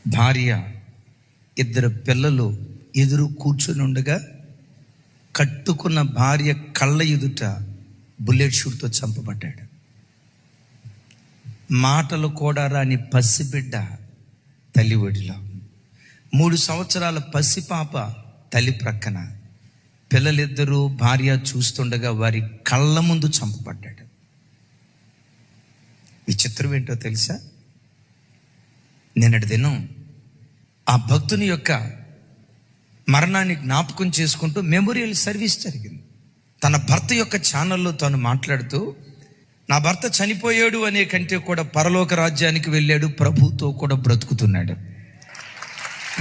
భార్య, 2 పిల్లలు ఎదురు కూర్చొని ఉండగా కట్టుకున్న భార్య కళ్ళ ఎదుట బుల్లెట్ షూట్తో చంపబడ్డాడు. మాటలు కూడా రాని పసిబిడ్డ తల్లి ఒడిలో, 3 సంవత్సరాల పసిపాప తల్లి ప్రక్కన, పిల్లలిద్దరూ భార్య చూస్తుండగా వారి కళ్ళ ముందు చంపబడ్డాడు. విచిత్రం ఏంటో తెలుసా? నిన్నటి దినం ఆ భక్తుని యొక్క మరణాన్ని జ్ఞాపకం చేసుకుంటూ మెమోరియల్ సర్వీస్ జరిగింది. తన భర్త యొక్క ఛానల్లో తాను మాట్లాడుతూ, నా భర్త చనిపోయాడు అనే కంటే కూడా పరలోక రాజ్యానికి వెళ్ళాడు, ప్రభుతో కూడా బ్రతుకుతున్నాడు.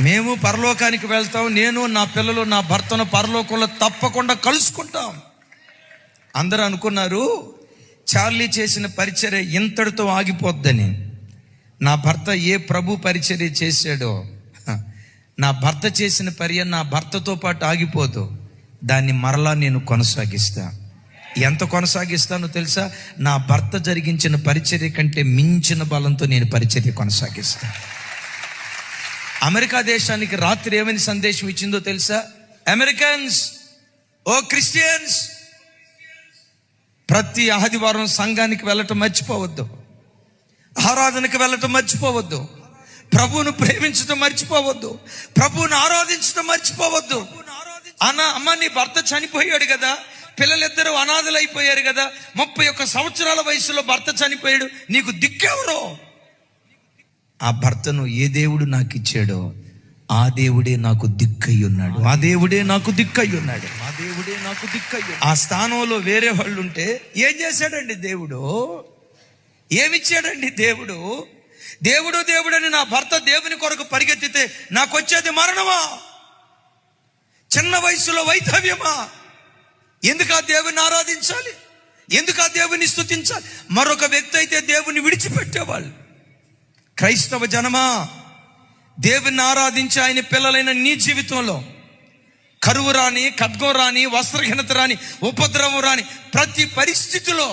మేము పరలోకానికి వెళ్తాం, నేను నా పిల్లలు నా భర్తను పరలోకంలో తప్పకుండా కలుసుకుంటాం. అందరూ అనుకున్నారు చార్లీ చేసిన పరిచర్య ఇంతటితో ఆగిపోద్దని. నా భర్త ఏ ప్రభు పరిచర్య చేశాడో, నా భర్త చేసిన పర్య నా భర్తతో పాటు ఆగిపోదు, దాన్ని మరలా నేను కొనసాగిస్తా. ఎంత కొనసాగిస్తానో తెలుసా? నా భర్త జరిగించిన పరిచర్య కంటే మించిన బలంతో నేను పరిచర్య కొనసాగిస్తా. అమెరికా దేశానికి రాత్రి ఏమని సందేశం ఇచ్చిందో తెలుసా? అమెరికన్స్, ఓ క్రిస్టియన్స్, ప్రతి ఆదివారం సంఘానికి వెళ్ళటం మర్చిపోవద్దు, ఆరాధనకు వెళ్ళటం మర్చిపోవద్దు, ప్రభువును ప్రేమించడం మర్చిపోవద్దు, ప్రభువును ఆరాధించడం మర్చిపోవద్దు. అమ్మ, నీ భర్త చనిపోయాడు కదా, పిల్లలిద్దరూ అనాథలు అయిపోయారు కదా, 31 సంవత్సరాల వయసులో భర్త చనిపోయాడు, నీకు దిక్కెవరో? ఆ భర్తను ఏ దేవుడు నాకు ఇచ్చాడో ఆ దేవుడే నాకు దిక్కై ఉన్నాడు, ఆ దేవుడే నాకు దిక్కై ఉన్నాడు, ఆ దేవుడే నాకు దిక్కై. ఆ స్థానంలో వేరే వాళ్ళు ఉంటే ఏం చేశాడండి దేవుడు? ఏమిచ్చాడండి దేవుడు? దేవుడు దేవుడని నా భర్త దేవుని కొరకు పరిగెత్తితే నాకు వచ్చేది మరణమా? చిన్న వయసులో వైధవ్యమా? ఎందుకు ఆ దేవుని ఆరాధించాలి? ఎందుకు ఆ దేవుని స్తుతించాలి? మరొక వ్యక్తి అయితే దేవుని విడిచిపెట్టేవాళ్ళు. క్రైస్తవ జనమా, దేవుని ఆరాధించి ఆయన పిల్లలైన నీ జీవితంలో కరువు రాని, ఖడ్గం రాని, వస్త్రహీనత రాని, ఉపద్రవం రాని, ప్రతి పరిస్థితిలో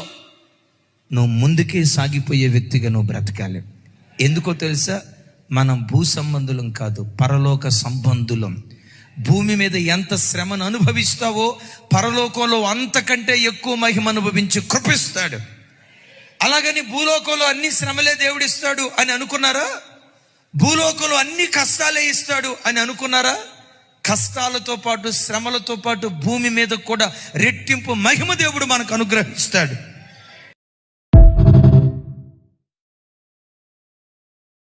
నువ్వు ముందుకే సాగిపోయే వ్యక్తిగా నువ్వు బ్రతకాలి. ఎందుకో తెలుసా? మనం భూ సంబంధులం కాదు, పరలోక సంబంధులం. భూమి మీద ఎంత శ్రమను అనుభవిస్తావో పరలోకంలో అంతకంటే ఎక్కువ మహిమ అనుభవించి కృపిస్తాడు. అలాగని భూలోకంలో అన్ని శ్రమలే దేవుడిస్తాడు అని అనుకున్నారా? భూలోకంలో అన్ని కష్టాలే ఇస్తాడు అని అనుకున్నారా? కష్టాలతో పాటు, శ్రమలతో పాటు భూమి మీద కూడా రెట్టింపు మహిమ దేవుడు మనకు అనుగ్రహిస్తాడు.